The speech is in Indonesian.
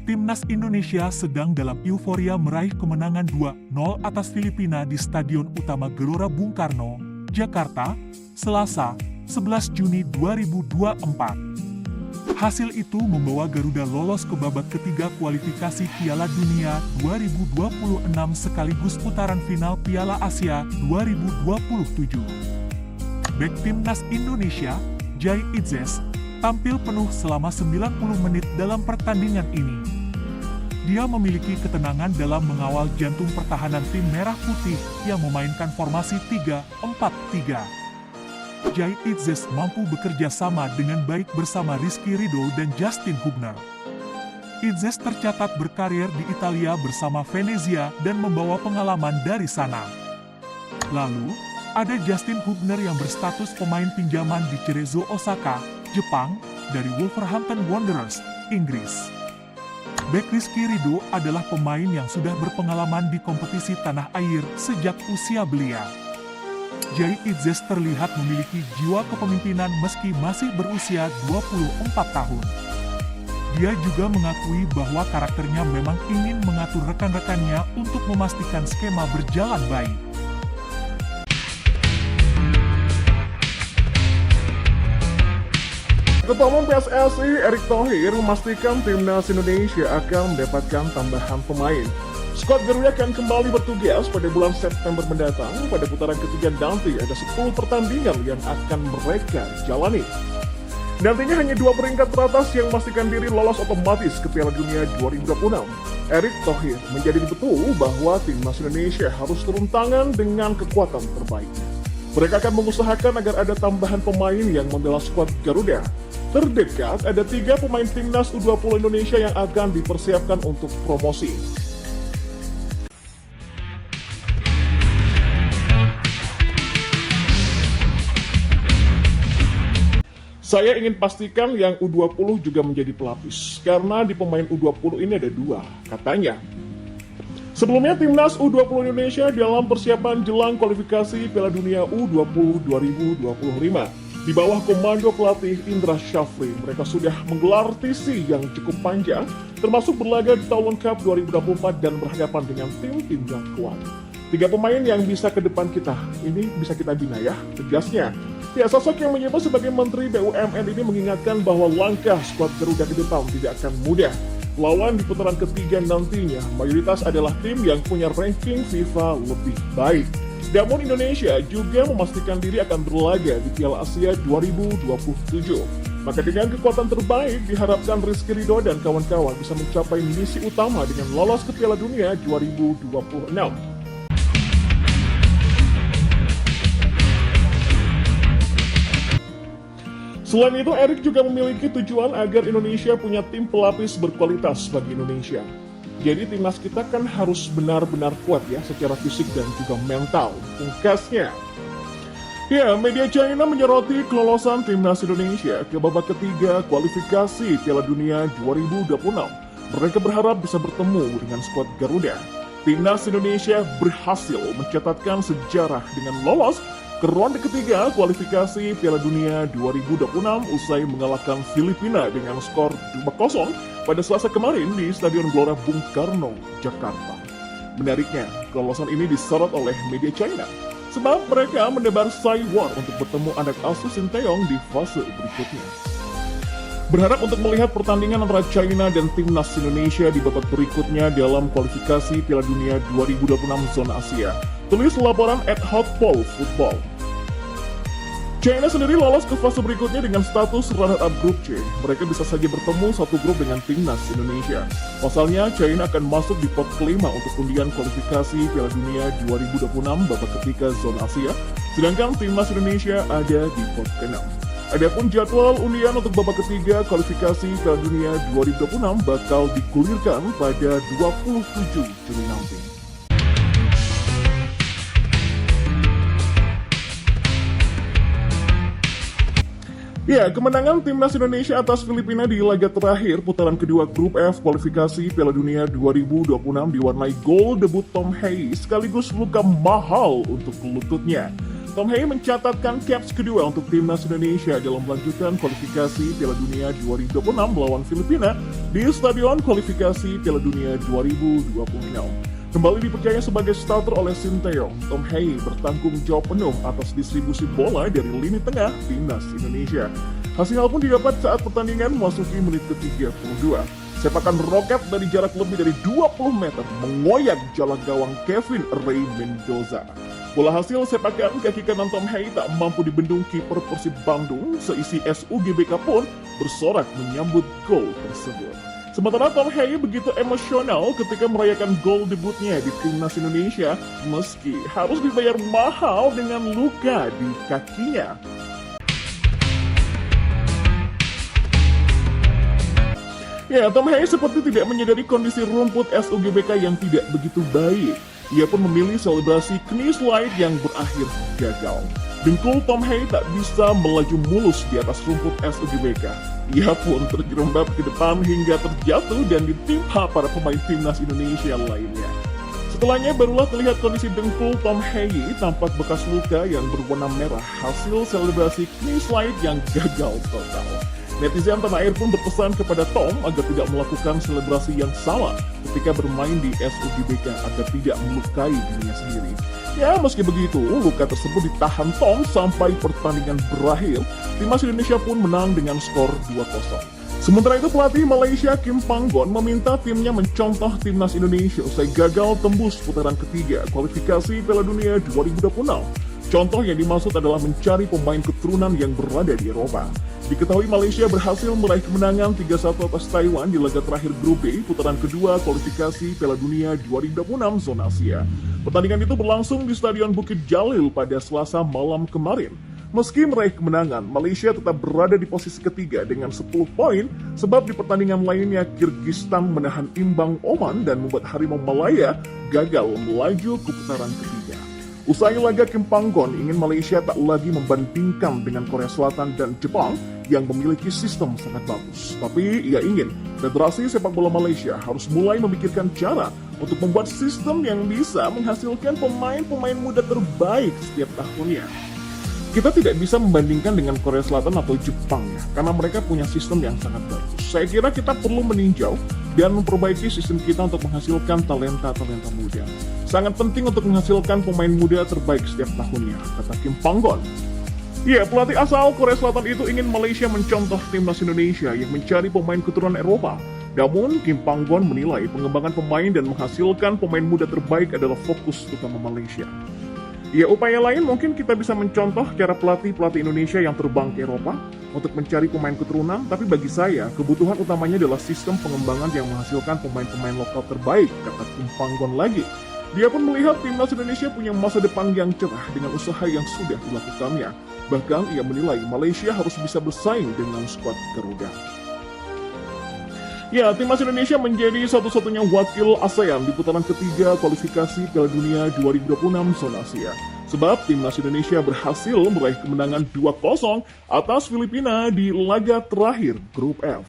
Timnas Indonesia sedang dalam euforia meraih kemenangan 2-0 atas Filipina di Stadion Utama Gelora Bung Karno, Jakarta, Selasa, 11 Juni 2024. Hasil itu membawa Garuda lolos ke babak ketiga kualifikasi Piala Dunia 2026 sekaligus putaran final Piala Asia 2027. Bek Timnas Indonesia, Jai Itzes, tampil penuh selama 90 menit dalam pertandingan ini. Dia memiliki ketenangan dalam mengawal jantung pertahanan tim Merah Putih yang memainkan formasi 3-4-3. Jai Itzes mampu bekerja sama dengan baik bersama Rizky Ridho dan Justin Hubner. Itzes tercatat berkarir di Italia bersama Venezia dan membawa pengalaman dari sana. Lalu, ada Justin Hubner yang berstatus pemain pinjaman di Cerezo Osaka, Jepang, dari Wolverhampton Wanderers, Inggris. Bek Rizky Ridho adalah pemain yang sudah berpengalaman di kompetisi tanah air sejak usia belia. Jai Itzes terlihat memiliki jiwa kepemimpinan meski masih berusia 24 tahun. Dia juga mengakui bahwa karakternya memang ingin mengatur rekan-rekannya untuk memastikan skema berjalan baik. Ketua Umum PSSI Erick Thohir memastikan Timnas Indonesia akan mendapatkan tambahan pemain. Skuad Garuda akan kembali bertugas pada bulan September mendatang. Pada putaran ketiga nanti ada 10 pertandingan yang akan mereka jalani. Nantinya hanya 2 peringkat teratas yang memastikan diri lolos otomatis ke Piala Dunia 2026. Erick Thohir menjadi betul bahwa Timnas Indonesia harus turun tangan dengan kekuatan terbaiknya. Mereka akan mengusahakan agar ada tambahan pemain yang membela skuad Garuda. Terdekat, ada 3 pemain Timnas U20 Indonesia yang akan dipersiapkan untuk promosi. Saya ingin pastikan yang U20 juga menjadi pelapis, karena di pemain U20 ini ada 2, katanya. Sebelumnya, Timnas U20 Indonesia dalam persiapan jelang kualifikasi Piala Dunia U20 2025. Di bawah komando pelatih Indra Syafri, mereka sudah menggelar TC yang cukup panjang, termasuk berlaga di Thailand Cup 2024 dan berhadapan dengan tim-tim yang kuat. 3 pemain yang bisa ke depan kita, ini bisa kita bina ya, tegasnya. Ya, sosok yang menyebut sebagai Menteri BUMN ini mengingatkan bahwa langkah skuad Garuda ke depan tidak akan mudah. Lawan di putaran ketiga nantinya, mayoritas adalah tim yang punya ranking FIFA lebih baik. Namun Indonesia juga memastikan diri akan berlaga di Piala Asia 2027. Maka dengan kekuatan terbaik, diharapkan Rizky Ridho dan kawan-kawan bisa mencapai misi utama dengan lolos ke Piala Dunia 2026. Selain itu, Erick juga memiliki tujuan agar Indonesia punya tim pelapis berkualitas bagi Indonesia. Jadi timnas kita kan harus benar-benar kuat ya secara fisik dan juga mental. Pungkasnya. Ya, media China menyoroti kelolosan timnas Indonesia ke babak ketiga kualifikasi Piala Dunia 2026. Mereka berharap bisa bertemu dengan skuad Garuda. Timnas Indonesia berhasil mencatatkan sejarah dengan lolos ke ronde ketiga kualifikasi Piala Dunia 2026 usai mengalahkan Filipina dengan skor 2-0 pada Selasa kemarin di Stadion Gelora Bung Karno, Jakarta. Menariknya, kelolosan ini disorot oleh media China, sebab mereka menebar war untuk bertemu anak asuh Sinteyong di fase berikutnya. Berharap untuk melihat pertandingan antara China dan Timnas Indonesia di babak berikutnya dalam kualifikasi Piala Dunia 2026 zona Asia. Tulis laporan @hotpol football. China sendiri lolos ke fase berikutnya dengan status runner-up grup C. Mereka bisa saja bertemu satu grup dengan Timnas Indonesia. Pasalnya, China akan masuk di pot kelima untuk undian kualifikasi Piala Dunia 2026 babak ketiga zona Asia, sedangkan Timnas Indonesia ada di pot ke-6. Adapun jadwal undian untuk babak ketiga kualifikasi Piala Dunia 2026 bakal digulirkan pada 27 Juli nanti. Ya, kemenangan Timnas Indonesia atas Filipina di laga terakhir putaran kedua Grup F kualifikasi Piala Dunia 2026 diwarnai gol debut Tom Hays sekaligus luka mahal untuk lututnya. Tom Hei mencatatkan caps kedua untuk timnas Indonesia dalam melanjutkan kualifikasi Piala Dunia 2026 melawan Filipina di Stadion Kualifikasi Piala Dunia 2026. Kembali dipercaya sebagai starter oleh Sinteyong, Tom Hei bertanggung jawab penuh atas distribusi bola dari lini tengah timnas Indonesia. Hasil pun didapat saat pertandingan memasuki menit ke-32. Sepakan roket dari jarak lebih dari 20 meter mengoyak jala gawang Kevin Ray Mendoza. Bola hasil sepakan kaki kanan Tom Hei tak mampu dibendung kiper Persib Bandung, seisi SUGBK pun bersorak menyambut gol tersebut. Sementara Tom Hei begitu emosional ketika merayakan gol debutnya di timnas Indonesia, meski harus dibayar mahal dengan luka di kakinya. Ya, Tom Hei seperti tidak menyadari kondisi rumput SUGBK yang tidak begitu baik. Ia pun memilih selebrasi knee slide yang berakhir gagal. Dengkul Tom Hei tak bisa melaju mulus di atas rumput SUGBK. Ia pun terjerembab ke depan hingga terjatuh dan ditimpa para pemain timnas Indonesia lainnya. Setelahnya barulah terlihat kondisi dengkul Tom Hei tampak bekas luka yang berwarna merah hasil selebrasi knee slide yang gagal total. Netizen tanah air pun berpesan kepada Tom agar tidak melakukan selebrasi yang sama ketika bermain di SUGBK agar tidak melukai dirinya sendiri. Ya, meski begitu, luka tersebut ditahan Tom sampai pertandingan berakhir. Timnas Indonesia pun menang dengan skor 2-0. Sementara itu pelatih Malaysia Kim Panggon meminta timnya mencontoh timnas Indonesia usai gagal tembus putaran ketiga kualifikasi Piala Dunia 2026. Contoh yang dimaksud adalah mencari pemain keturunan yang berada di Eropa. Diketahui Malaysia berhasil meraih kemenangan 3-1 atas Taiwan di laga terakhir Grup B putaran kedua kualifikasi Piala Dunia 2026 zona Asia. Pertandingan itu berlangsung di Stadion Bukit Jalil pada Selasa malam kemarin. Meski meraih kemenangan, Malaysia tetap berada di posisi ketiga dengan 10 poin sebab di pertandingan lainnya Kyrgyzstan menahan imbang Oman dan membuat Harimau Malaya gagal melaju ke putaran ketiga. Usai laga Kim Panggon ingin Malaysia tak lagi membandingkan dengan Korea Selatan dan Jepang yang memiliki sistem sangat bagus. Tapi ia ingin Federasi Sepak Bola Malaysia harus mulai memikirkan cara untuk membuat sistem yang bisa menghasilkan pemain-pemain muda terbaik setiap tahunnya. Kita tidak bisa membandingkan dengan Korea Selatan atau Jepang ya, karena mereka punya sistem yang sangat bagus. Saya kira kita perlu meninjau dan memperbaiki sistem kita untuk menghasilkan talenta-talenta muda. Sangat penting untuk menghasilkan pemain muda terbaik setiap tahunnya, kata Kim Panggon. Ya, pelatih asal Korea Selatan itu ingin Malaysia mencontoh timnas Indonesia yang mencari pemain keturunan Eropa. Namun, Kim Panggon menilai pengembangan pemain dan menghasilkan pemain muda terbaik adalah fokus utama Malaysia. Ya, upaya lain mungkin kita bisa mencontoh cara pelatih-pelatih Indonesia yang terbang ke Eropa untuk mencari pemain keturunan, tapi bagi saya, kebutuhan utamanya adalah sistem pengembangan yang menghasilkan pemain-pemain lokal terbaik, kata Kim Panggon lagi. Dia pun melihat timnas Indonesia punya masa depan yang cerah dengan usaha yang sudah dilakukannya. Bahkan ia menilai Malaysia harus bisa bersaing dengan skuad Garuda. Ya, timnas Indonesia menjadi satu-satunya wakil ASEAN di putaran ketiga kualifikasi Piala Dunia 2026 zona Asia. Sebab timnas Indonesia berhasil meraih kemenangan 2-0 atas Filipina di laga terakhir Grup F.